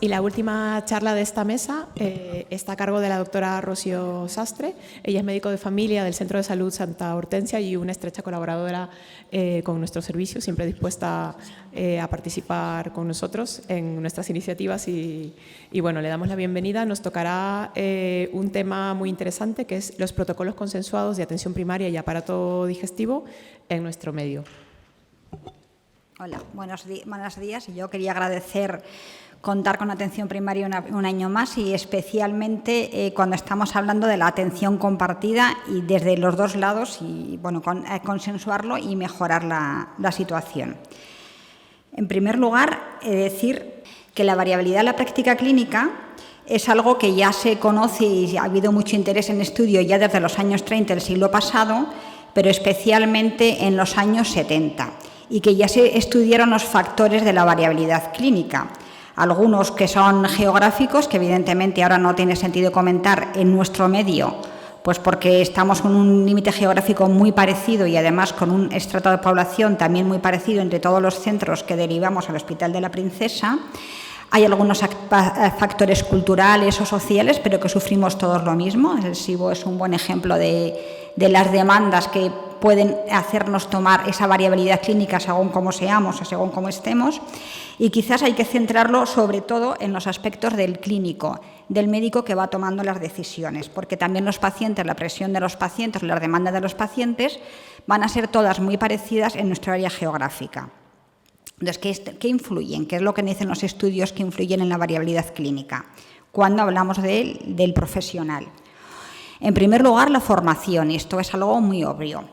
Y la última charla de esta mesa está a cargo de la doctora Rocío Sastre. Ella es médico de familia del Centro de Salud Santa Hortensia y una estrecha colaboradora con nuestro servicio, siempre dispuesta a participar con nosotros en nuestras iniciativas. Y bueno, le damos la bienvenida. Nos tocará un tema muy interesante, que es los protocolos consensuados de atención primaria y aparato digestivo en nuestro medio. Hola, buenos días. Yo quería agradecer contar con atención primaria un año más y especialmente cuando estamos hablando de la atención compartida y desde los dos lados y bueno, consensuarlo y mejorar la situación. En primer lugar, he de decir que la variabilidad de la práctica clínica es algo que ya se conoce y ha habido mucho interés en estudio ya desde los años 30 del siglo pasado, pero especialmente en los años 70, y que ya se estudiaron los factores de la variabilidad clínica. Algunos que son geográficos, que evidentemente ahora no tiene sentido comentar en nuestro medio, pues porque estamos con un límite geográfico muy parecido y además con un estrato de población también muy parecido entre todos los centros que derivamos al Hospital de la Princesa. Hay algunos factores culturales o sociales, pero que sufrimos todos lo mismo. El SIBO es un buen ejemplo de las demandas que pueden hacernos tomar esa variabilidad clínica según cómo seamos o según cómo estemos. Y quizás hay que centrarlo sobre todo en los aspectos del clínico, del médico que va tomando las decisiones, porque también los pacientes, la presión de los pacientes, las demandas de los pacientes van a ser todas muy parecidas en nuestra área geográfica. Entonces, ¿qué influyen? ¿Qué es lo que dicen los estudios que influyen en la variabilidad clínica cuando hablamos del profesional? En primer lugar, la formación, y esto es algo muy obvio.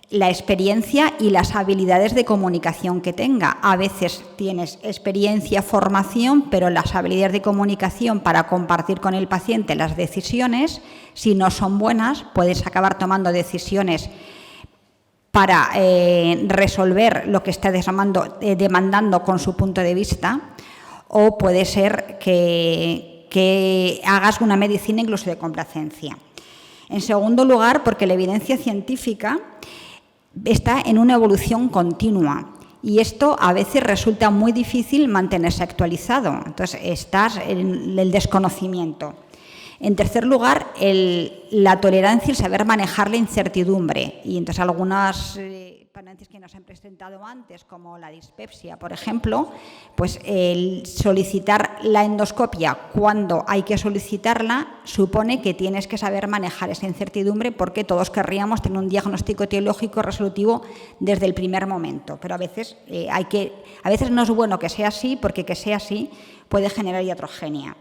La experiencia y las habilidades de comunicación que tenga. A veces tienes experiencia, formación, pero las habilidades de comunicación para compartir con el paciente las decisiones, si no son buenas, puedes acabar tomando decisiones para resolver lo que está demandando con su punto de vista, o puede ser que hagas una medicina incluso de complacencia. En segundo lugar, porque la evidencia científica está en una evolución continua y esto a veces resulta muy difícil mantenerse actualizado. Entonces, estás en el desconocimiento. En tercer lugar, la tolerancia y el saber manejar la incertidumbre. Y entonces algunas pacientes que nos han presentado antes, como la dispepsia, por ejemplo, pues el solicitar la endoscopia cuando hay que solicitarla supone que tienes que saber manejar esa incertidumbre, porque todos querríamos tener un diagnóstico etiológico resolutivo desde el primer momento, pero a veces no es bueno que sea así, porque que sea así puede generar iatrogenia.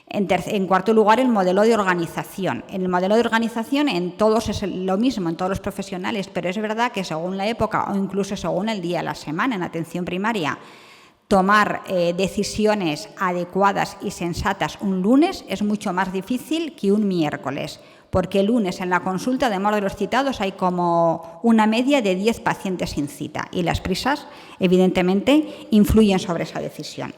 En cuarto lugar, el modelo de organización. En el modelo de organización en todos es lo mismo, en todos los profesionales, pero es verdad que según la época o incluso según el día de la semana en atención primaria, tomar decisiones adecuadas y sensatas un lunes es mucho más difícil que un miércoles, porque el lunes en la consulta, además de los citados, hay como una media de 10 pacientes sin cita y las prisas, evidentemente, influyen sobre esa decisión.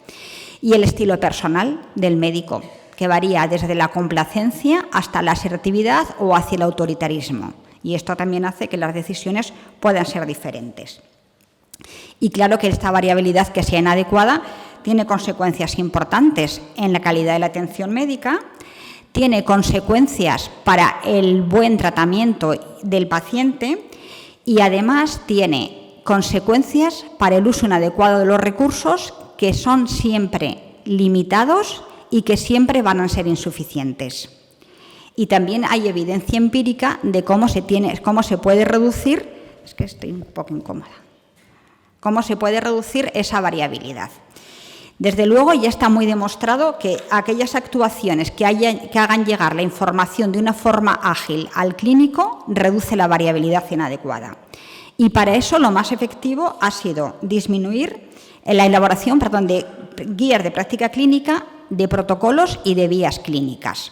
Y el estilo personal del médico, que varía desde la complacencia hasta la asertividad o hacia el autoritarismo. Y esto también hace que las decisiones puedan ser diferentes. Y claro que esta variabilidad, que sea inadecuada, tiene consecuencias importantes en la calidad de la atención médica, tiene consecuencias para el buen tratamiento del paciente y además tiene consecuencias para el uso inadecuado de los recursos, que son siempre limitados y que siempre van a ser insuficientes. Y también hay evidencia empírica de cómo se puede reducir, es que estoy un poco incómoda, cómo se puede reducir esa variabilidad. Desde luego ya está muy demostrado que aquellas actuaciones que hagan llegar la información de una forma ágil al clínico reduce la variabilidad inadecuada. Y para eso lo más efectivo ha sido disminuir la elaboración de guías de práctica clínica, de protocolos y de vías clínicas.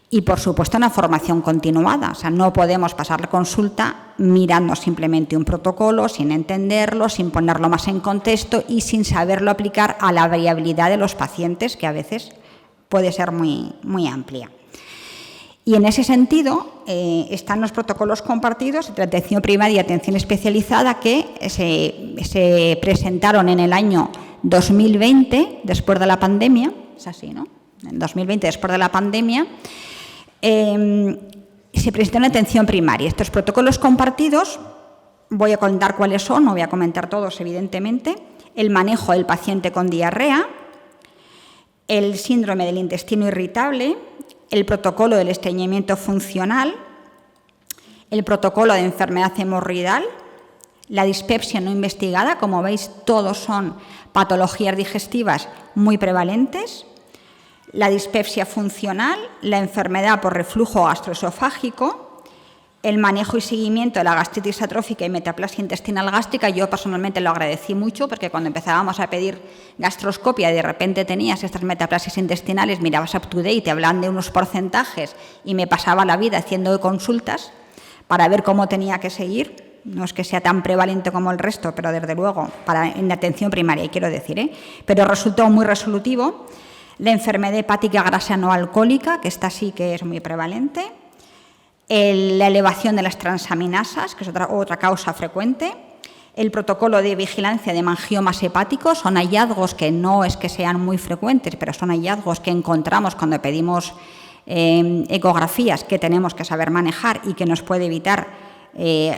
Y, por supuesto, una formación continuada. O sea, no podemos pasar la consulta mirando simplemente un protocolo, sin entenderlo, sin ponerlo más en contexto y sin saberlo aplicar a la variabilidad de los pacientes, que a veces puede ser muy, muy amplia. Y en ese sentido están los protocolos compartidos de atención primaria y atención especializada que se presentaron en el año 2020, después de la pandemia, es así, ¿no? En 2020, después de la pandemia, se presentó en atención primaria. Estos protocolos compartidos, voy a contar cuáles son, no voy a comentar todos, evidentemente. El manejo del paciente con diarrea, el síndrome del intestino irritable, el protocolo del estreñimiento funcional, el protocolo de enfermedad hemorroidal, la dispepsia no investigada, como veis, todos son patologías digestivas muy prevalentes, la dispepsia funcional, la enfermedad por reflujo gastroesofágico, el manejo y seguimiento de la gastritis atrófica y metaplasia intestinal gástrica. Yo personalmente lo agradecí mucho porque cuando empezábamos a pedir gastroscopia y de repente tenías estas metaplasias intestinales, mirabas up to date y te hablaban de unos porcentajes y me pasaba la vida haciendo consultas para ver cómo tenía que seguir. No es que sea tan prevalente como el resto, pero desde luego en la atención primaria, quiero decir, pero resultó muy resolutivo. La enfermedad hepática grasa no alcohólica, que esta sí que es muy prevalente. La elevación de las transaminasas, que es otra causa frecuente. El protocolo de vigilancia de hemangiomas hepáticos, son hallazgos que no es que sean muy frecuentes, pero son hallazgos que encontramos cuando pedimos ecografías que tenemos que saber manejar y que nos puede evitar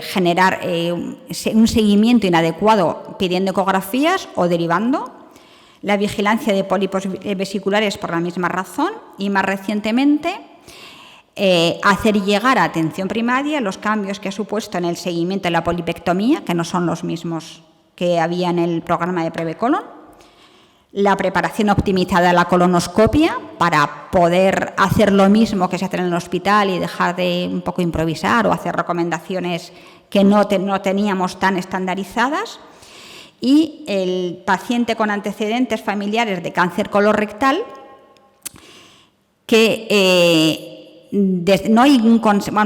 generar un seguimiento inadecuado pidiendo ecografías o derivando. La vigilancia de pólipos vesiculares por la misma razón y, más recientemente, hacer llegar a atención primaria los cambios que ha supuesto en el seguimiento de la polipectomía, que no son los mismos que había en el programa de Prevecolon, la preparación optimizada de la colonoscopia para poder hacer lo mismo que se hace en el hospital y dejar de un poco improvisar o hacer recomendaciones que no teníamos tan estandarizadas, y el paciente con antecedentes familiares de cáncer colorectal, que no hay un consenso,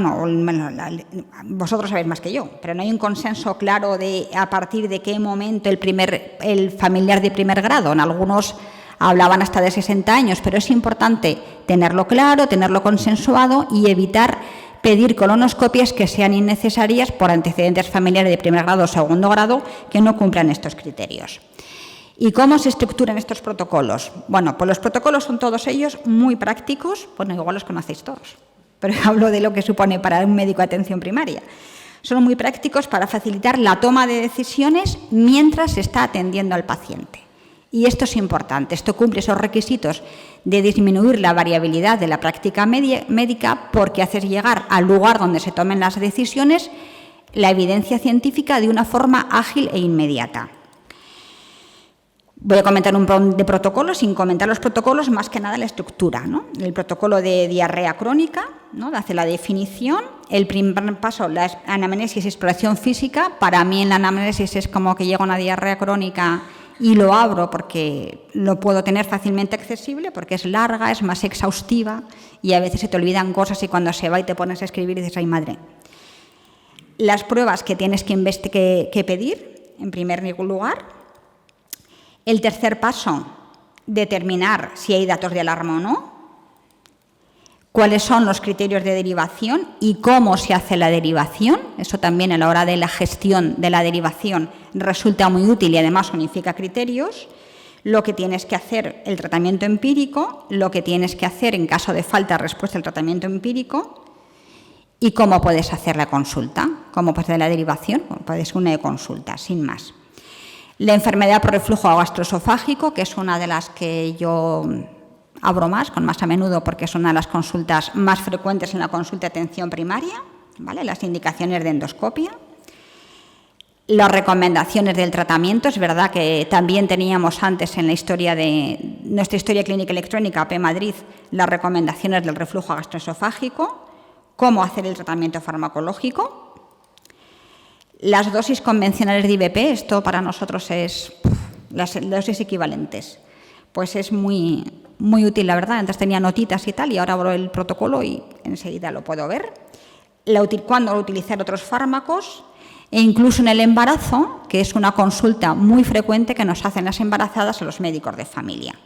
vosotros sabéis más que yo, pero no hay un consenso claro de a partir de qué momento el familiar de primer grado. En algunos hablaban hasta de 60 años, pero es importante tenerlo claro, tenerlo consensuado y evitar pedir colonoscopias que sean innecesarias por antecedentes familiares de primer grado o segundo grado que no cumplan estos criterios. ¿Y cómo se estructuran estos protocolos? Bueno, pues los protocolos son todos ellos muy prácticos, bueno, igual los conocéis todos, pero hablo de lo que supone para un médico de atención primaria. Son muy prácticos para facilitar la toma de decisiones mientras se está atendiendo al paciente. Y esto es importante, esto cumple esos requisitos de disminuir la variabilidad de la práctica médica porque haces llegar al lugar donde se tomen las decisiones la evidencia científica de una forma ágil e inmediata. Voy a comentar un poco de protocolos, sin comentar los protocolos, más que nada la estructura, ¿no? El protocolo de diarrea crónica, ¿no? Hace la definición. El primer paso, la anamnesis y exploración física. Para mí en la anamnesis es como que llega una diarrea crónica y lo abro porque lo puedo tener fácilmente accesible, porque es larga, es más exhaustiva y a veces se te olvidan cosas y cuando se va y te pones a escribir dices, ¡ay, madre! Las pruebas que tienes que pedir, en primer lugar. El tercer paso, determinar si hay datos de alarma o no. Cuáles son los criterios de derivación y cómo se hace la derivación. Eso también a la hora de la gestión de la derivación resulta muy útil y además unifica criterios. Lo que tienes que hacer, el tratamiento empírico, lo que tienes que hacer en caso de falta de respuesta al tratamiento empírico y cómo puedes hacer la consulta, cómo puedes hacer la derivación, puedes una consulta, sin más. La enfermedad por reflujo gastroesofágico, que es una de las que yo abro más a menudo porque es una de las consultas más frecuentes en la consulta de atención primaria, ¿vale? Las indicaciones de endoscopia. Las recomendaciones del tratamiento, es verdad que también teníamos antes en la historia de nuestra historia clínica electrónica, AP Madrid, las recomendaciones del reflujo gastroesofágico, cómo hacer el tratamiento farmacológico. Las dosis convencionales de IVP, esto para nosotros es las dosis equivalentes, pues es muy útil, la verdad. Antes tenía notitas y tal, y ahora abro el protocolo y enseguida lo puedo ver. Cuándo utilizar otros fármacos, e incluso en el embarazo, que es una consulta muy frecuente que nos hacen las embarazadas a los médicos de familia.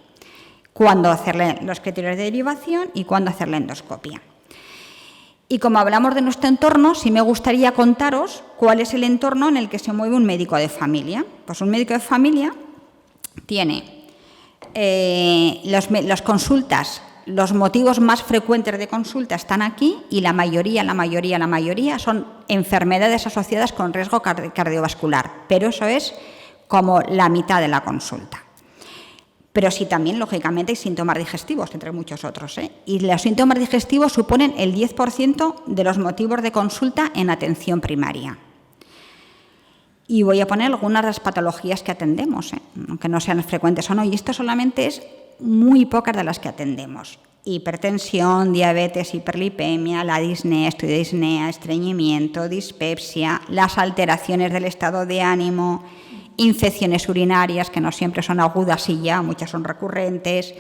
Cuándo hacerle los criterios de derivación y cuándo hacer la endoscopia. Y como hablamos de nuestro entorno, sí me gustaría contaros cuál es el entorno en el que se mueve un médico de familia. Pues un médico de familia tiene las consultas, los motivos más frecuentes de consulta están aquí y la mayoría son enfermedades asociadas con riesgo cardiovascular, pero eso es como la mitad de la consulta. Pero sí también, lógicamente, hay síntomas digestivos, entre muchos otros, ¿eh? Y los síntomas digestivos suponen el 10% de los motivos de consulta en atención primaria. Y voy a poner algunas de las patologías que atendemos, aunque no sean frecuentes o no, y esto solamente es muy pocas de las que atendemos. Hipertensión, diabetes, hiperlipemia, la disnea, estudiodisnea, estreñimiento, dispepsia, las alteraciones del estado de ánimo, infecciones urinarias, que no siempre son agudas y ya, muchas son recurrentes,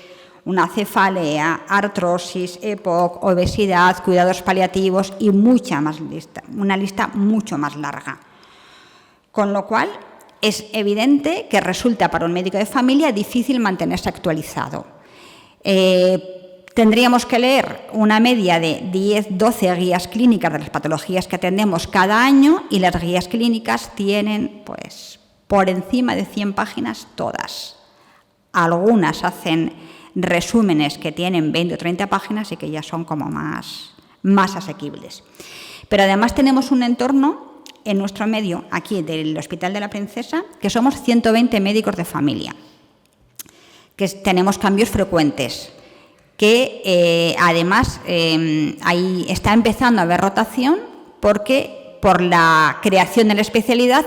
una cefalea, artrosis, EPOC, obesidad, cuidados paliativos y una lista mucho más larga. Con lo cual, es evidente que resulta para un médico de familia difícil mantenerse actualizado. Tendríamos que leer una media de 10-12 guías clínicas de las patologías que atendemos cada año y las guías clínicas tienen, pues, por encima de 100 páginas todas. Algunas hacen resúmenes que tienen 20 o 30 páginas y que ya son como más asequibles. Pero además tenemos un entorno en nuestro medio, aquí del Hospital de la Princesa, que somos 120 médicos de familia, que tenemos cambios frecuentes, que además ahí está empezando a haber rotación porque por la creación de la especialidad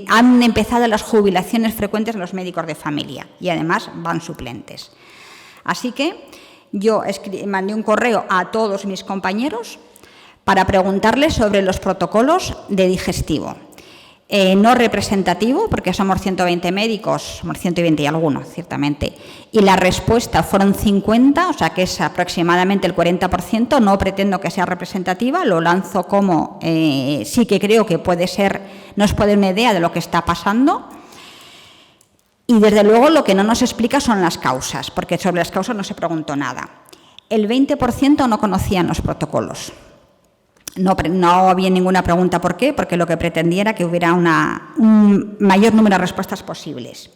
han empezado las jubilaciones frecuentes de los médicos de familia y además van suplentes. Así que yo mandé un correo a todos mis compañeros para preguntarles sobre los protocolos de digestivo. No representativo, porque somos 120 médicos, somos 120 y algunos, ciertamente, y la respuesta fueron 50, o sea que es aproximadamente el 40%, no pretendo que sea representativa, lo lanzo como sí que creo que puede ser, nos puede dar una idea de lo que está pasando, y desde luego lo que no nos explica son las causas, porque sobre las causas no se preguntó nada. El 20% no conocían los protocolos. No había ninguna pregunta por qué, porque lo que pretendía era que hubiera un mayor número de respuestas posibles.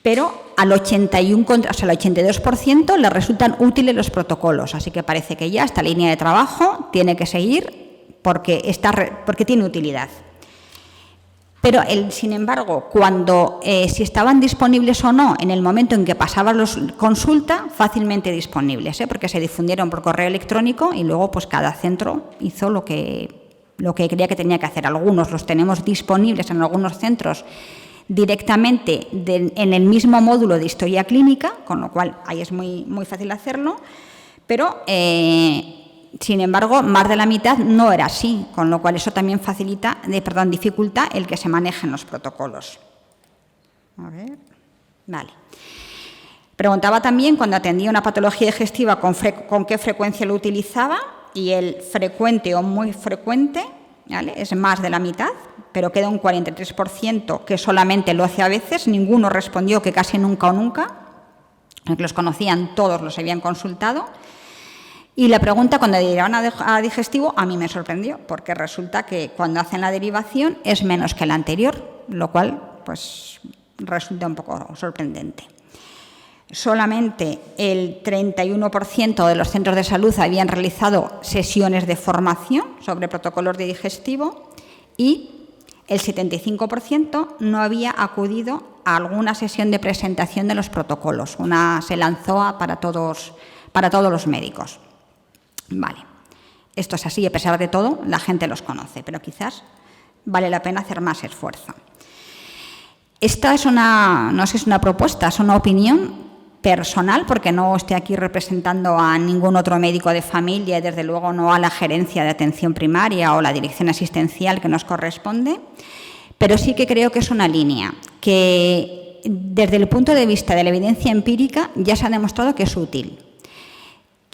Pero al 82% le resultan útiles los protocolos, así que parece que ya esta línea de trabajo tiene que seguir porque tiene utilidad. Pero, sin embargo, si estaban disponibles o no en el momento en que pasaban la consulta, fácilmente disponibles, porque se difundieron por correo electrónico y luego pues cada centro hizo lo que creía que tenía que hacer. Algunos los tenemos disponibles en algunos centros directamente en el mismo módulo de historia clínica, con lo cual ahí es muy, muy fácil hacerlo, pero sin embargo, más de la mitad no era así, con lo cual eso también dificulta el que se manejen los protocolos. A ver. Vale. Preguntaba también, cuando atendía una patología digestiva, con qué frecuencia lo utilizaba, y el frecuente o muy frecuente, ¿vale?, es más de la mitad, pero queda un 43% que solamente lo hace a veces. Ninguno respondió que casi nunca o nunca. Los conocían todos, los habían consultado. Y la pregunta cuando derivaban a digestivo a mí me sorprendió, porque resulta que cuando hacen la derivación es menos que la anterior, lo cual pues resulta un poco sorprendente. Solamente el 31% de los centros de salud habían realizado sesiones de formación sobre protocolos de digestivo y el 75% no había acudido a alguna sesión de presentación de los protocolos. Una se lanzó para todos los médicos. Vale, esto es así, a pesar de todo, la gente los conoce, pero quizás vale la pena hacer más esfuerzo. Esta es no sé si es una propuesta, es una opinión personal, porque no estoy aquí representando a ningún otro médico de familia y desde luego no a la gerencia de atención primaria o la dirección asistencial que nos corresponde, pero sí que creo que es una línea que desde el punto de vista de la evidencia empírica ya se ha demostrado que es útil.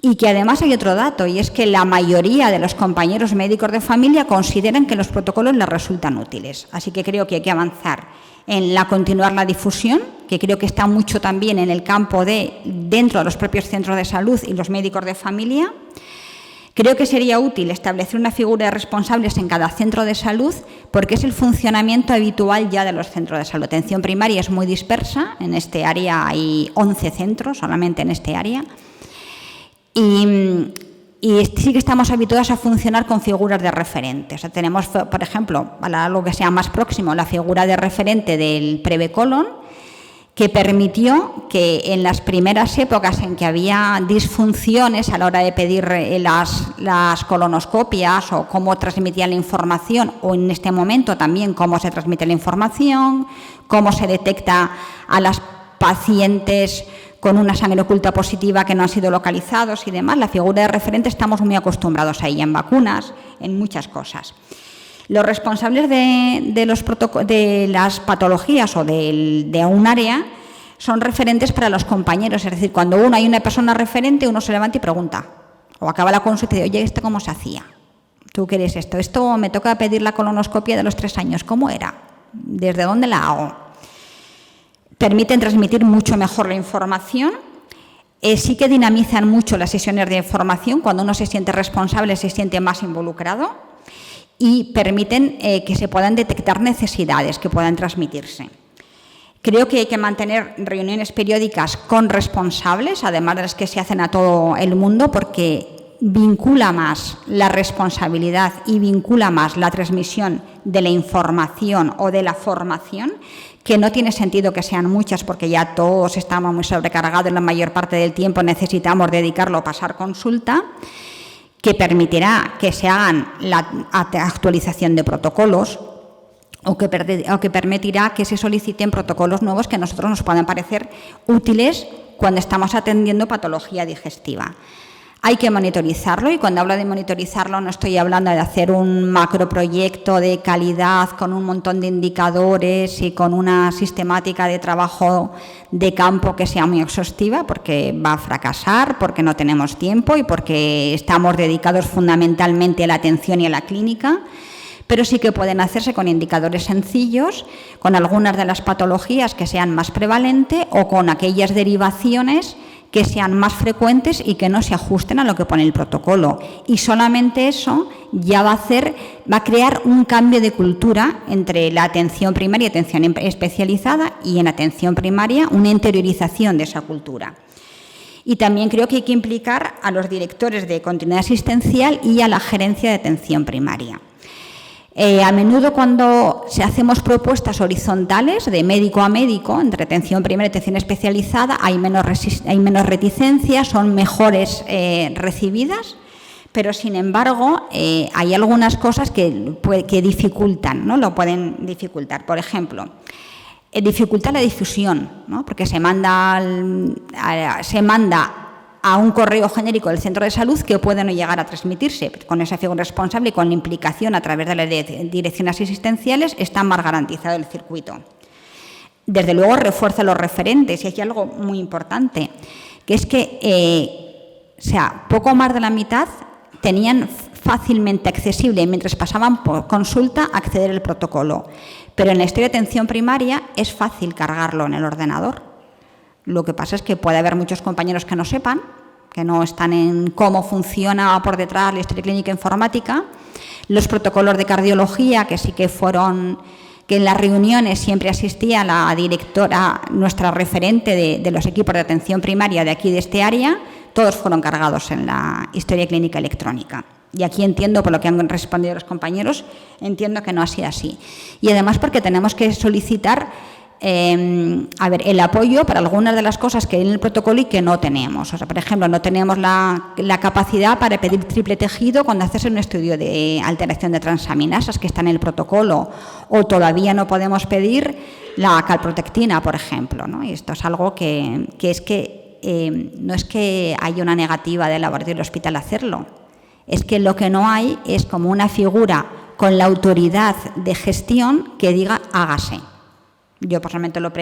Y que además hay otro dato, y es que la mayoría de los compañeros médicos de familia consideran que los protocolos les resultan útiles. Así que creo que hay que avanzar en continuar la difusión, que creo que está mucho también en el campo dentro de los propios centros de salud y los médicos de familia, Creo que sería útil establecer una figura de responsables en cada centro de salud porque es el funcionamiento habitual ya de los centros de salud. La atención primaria es muy dispersa, en este área hay 11 centros solamente en este área y sí que estamos habituados a funcionar con figuras de referente. O sea, tenemos, por ejemplo, para algo que sea más próximo, la figura de referente del Prevecolon, que permitió que en las primeras épocas en que había disfunciones a la hora de pedir las colonoscopias o cómo transmitían la información, o en este momento también cómo se transmite la información, cómo se detecta a las pacientes con una sangre oculta positiva que no han sido localizados y demás. La figura de referente estamos muy acostumbrados a ella en vacunas, en muchas cosas. Los responsables de las patologías o de un área son referentes para los compañeros. Es decir, cuando hay una persona referente, uno se levanta y pregunta. O acaba la consulta y dice, oye, ¿esto cómo se hacía? ¿Tú qué eres esto? Esto me toca pedir la colonoscopia de los 3 años. ¿Cómo era? ¿Desde dónde la hago? Permiten transmitir mucho mejor la información. Sí que dinamizan mucho las sesiones de información. Cuando uno se siente responsable, se siente más involucrado. Y permiten que se puedan detectar necesidades que puedan transmitirse. Creo que hay que mantener reuniones periódicas con responsables, además de las que se hacen a todo el mundo, porque vincula más la responsabilidad y vincula más la transmisión de la información o de la formación, que no tiene sentido que sean muchas porque ya todos estamos muy sobrecargados y la mayor parte del tiempo necesitamos dedicarlo a pasar consulta, que permitirá que se hagan la actualización de protocolos o que permitirá que se soliciten protocolos nuevos que a nosotros nos puedan parecer útiles cuando estamos atendiendo patología digestiva. Hay que monitorizarlo y cuando hablo de monitorizarlo no estoy hablando de hacer un macroproyecto de calidad con un montón de indicadores y con una sistemática de trabajo de campo que sea muy exhaustiva, porque va a fracasar, porque no tenemos tiempo y porque estamos dedicados fundamentalmente a la atención y a la clínica, pero sí que pueden hacerse con indicadores sencillos, con algunas de las patologías que sean más prevalentes o con aquellas derivaciones que sean más frecuentes y que no se ajusten a lo que pone el protocolo. Y solamente eso ya va a crear un cambio de cultura entre la atención primaria y atención especializada, y en atención primaria una interiorización de esa cultura. Y también creo que hay que implicar a los directores de continuidad asistencial y a la gerencia de atención primaria. A menudo cuando hacemos propuestas horizontales de médico a médico, entre atención primaria y atención especializada, hay menos reticencias, son mejores recibidas, pero sin embargo hay algunas cosas que dificultan, ¿no? Lo pueden dificultar. Por ejemplo, dificulta la difusión, ¿no? Porque se manda a un correo genérico del centro de salud que puede no llegar a transmitirse. Con esa figura responsable y con la implicación a través de las direcciones asistenciales está más garantizado el circuito. Desde luego refuerza los referentes, y hay algo muy importante, que es que poco más de la mitad tenían fácilmente accesible, mientras pasaban por consulta, acceder al protocolo. Pero en la historia de atención primaria es fácil cargarlo en el ordenador. Lo que pasa es que puede haber muchos compañeros que no sepan, que no están en cómo funciona por detrás la historia clínica informática. Los protocolos de cardiología, que sí que fueron, que en las reuniones siempre asistía la directora, nuestra referente de los equipos de atención primaria de aquí, de este área, todos fueron cargados en la historia clínica electrónica. Y aquí entiendo, por lo que han respondido los compañeros, entiendo que no ha sido así. Y además porque tenemos que solicitar el apoyo para algunas de las cosas que hay en el protocolo y que no tenemos. O sea, por ejemplo, no tenemos la capacidad para pedir triple tejido cuando haces un estudio de alteración de transaminasas que está en el protocolo, o todavía no podemos pedir la calprotectina, por ejemplo, ¿no? Y esto es algo que no es que haya una negativa del laboratorio del hospital a hacerlo, es que lo que no hay es como una figura con la autoridad de gestión que diga hágase. Yo personalmente lo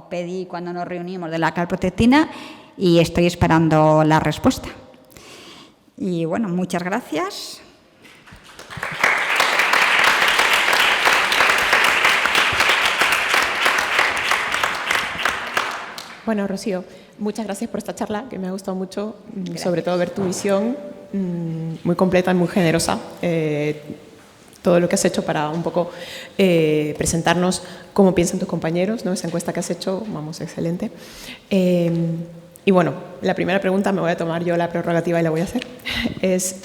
pedí cuando nos reunimos de la calprotectina y estoy esperando la respuesta. Y bueno, muchas gracias. Bueno, Rocío, muchas gracias por esta charla, que me ha gustado mucho, sobre todo ver tu visión muy completa y muy generosa. Todo lo que has hecho para un poco presentarnos cómo piensan tus compañeros, ¿no? Esa encuesta que has hecho, vamos, excelente. Y bueno, la primera pregunta, me voy a tomar yo la prerrogativa y la voy a hacer, es,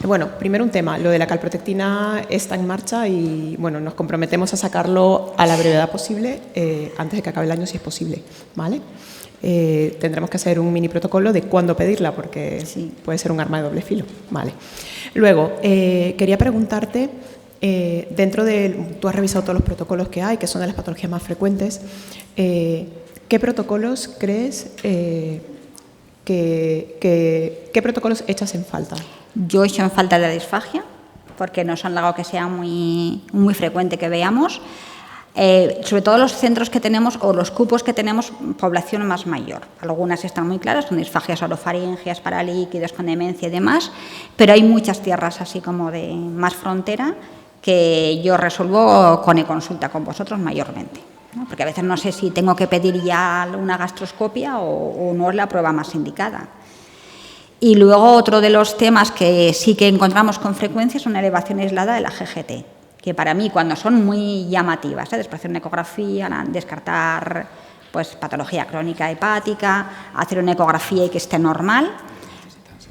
bueno, primero un tema, lo de la calprotectina está en marcha y, bueno, nos comprometemos a sacarlo a la brevedad posible, antes de que acabe el año, si es posible, ¿vale? Tendremos que hacer un mini protocolo de cuándo pedirla, porque sí, puede ser un arma de doble filo, ¿vale? Luego, quería preguntarte, dentro de, tú has revisado todos los protocolos que hay, que son de las patologías más frecuentes, ¿qué protocolos crees qué protocolos echas en falta? Yo echo en falta la disfagia, porque no son algo que sea muy frecuente que veamos. Sobre todo los centros que tenemos o los cupos que tenemos, población más mayor. Algunas están muy claras, son disfagias orofaringeas, paralíquidos con demencia y demás, pero hay muchas tierras así como de más frontera que yo resuelvo con e-consulta con vosotros mayormente, ¿no? Porque a veces no sé si tengo que pedir ya una gastroscopia o no es la prueba más indicada. Y luego otro de los temas que sí que encontramos con frecuencia es una elevación aislada de la GGT, que para mí cuando son muy llamativas, después hacer una ecografía, descartar pues patología crónica hepática, hacer una ecografía y que esté normal,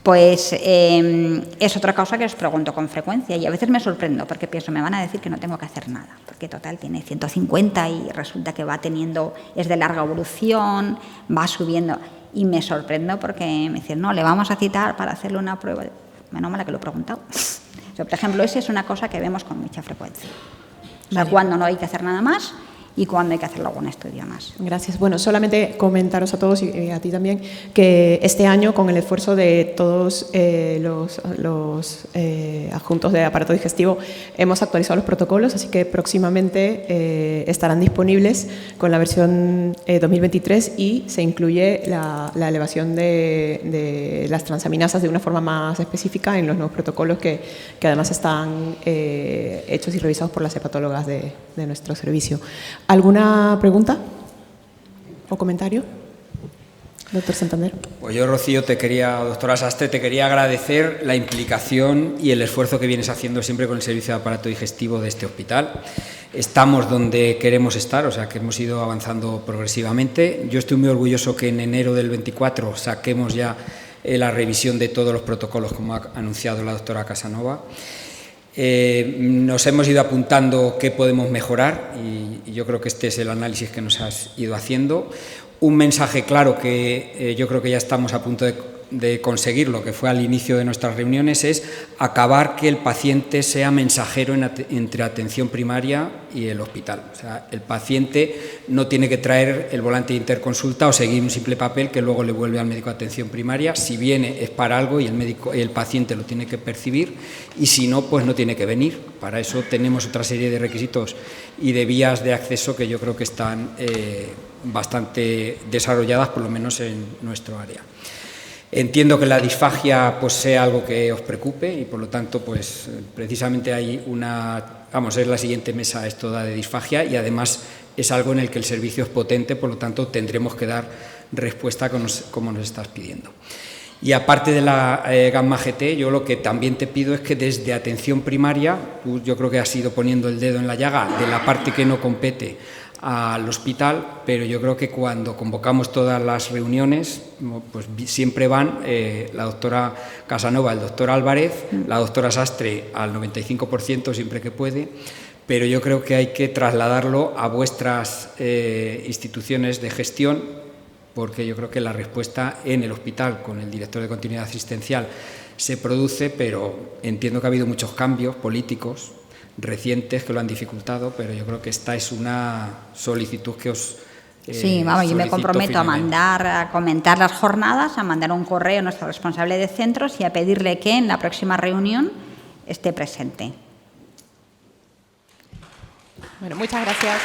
pues es otra cosa que os pregunto con frecuencia y a veces me sorprendo porque pienso, me van a decir que no tengo que hacer nada, porque total tiene 150 y resulta que va teniendo, es de larga evolución, va subiendo y me sorprendo porque me dicen, no, le vamos a citar para hacerle una prueba, menos mala que lo he preguntado. O sea, por ejemplo, esa es una cosa que vemos con mucha frecuencia. O sea, cuando no hay que hacer nada más y cuando hay que hacer algún estudio más. Gracias. Bueno, solamente comentaros a todos y a ti también que este año, con el esfuerzo de todos los adjuntos de aparato digestivo, hemos actualizado los protocolos, así que próximamente estarán disponibles con la versión 2023 y se incluye la elevación de las transaminasas de una forma más específica en los nuevos protocolos que además están hechos y revisados por las hepatólogas de nuestro servicio. ¿Alguna pregunta o comentario? Doctor Santander. Pues yo, Rocío, doctora Sastre, te quería agradecer la implicación y el esfuerzo que vienes haciendo siempre con el servicio de aparato digestivo de este hospital. Estamos donde queremos estar, o sea que hemos ido avanzando progresivamente. Yo estoy muy orgulloso que en enero del 24 saquemos ya la revisión de todos los protocolos, como ha anunciado la doctora Casanova. Nos hemos ido apuntando qué podemos mejorar y yo creo que este es el análisis que nos has ido haciendo. Un mensaje claro que yo creo que ya estamos a punto de conseguir, lo que fue al inicio de nuestras reuniones, es acabar que el paciente sea mensajero entre atención primaria y el hospital. O sea, el paciente no tiene que traer el volante de interconsulta o seguir un simple papel que luego le vuelve al médico de atención primaria. Si viene es para algo y el paciente lo tiene que percibir y si no, pues no tiene que venir. Para eso tenemos otra serie de requisitos y de vías de acceso que yo creo que están bastante desarrolladas, por lo menos en nuestro área. Entiendo que la disfagia pues sea algo que os preocupe y por lo tanto pues precisamente hay es la siguiente mesa, es toda de disfagia y además es algo en el que el servicio es potente, por lo tanto tendremos que dar respuesta como nos estás pidiendo. Y aparte de la gamma GT, yo lo que también te pido es que desde atención primaria, yo creo que has ido poniendo el dedo en la llaga de la parte que no compete al hospital, pero yo creo que cuando convocamos todas las reuniones, pues siempre van la doctora Casanova, el doctor Álvarez, la doctora Sastre al 95% siempre que puede, pero yo creo que hay que trasladarlo a vuestras instituciones de gestión, porque yo creo que la respuesta en el hospital con el director de continuidad asistencial se produce, pero entiendo que ha habido muchos cambios políticos recientes que lo han dificultado, pero yo creo que esta es una solicitud que os sí, vamos, yo me comprometo a comentar las jornadas, a mandar un correo a nuestro responsable de centros y a pedirle que en la próxima reunión esté presente. Bueno, muchas gracias.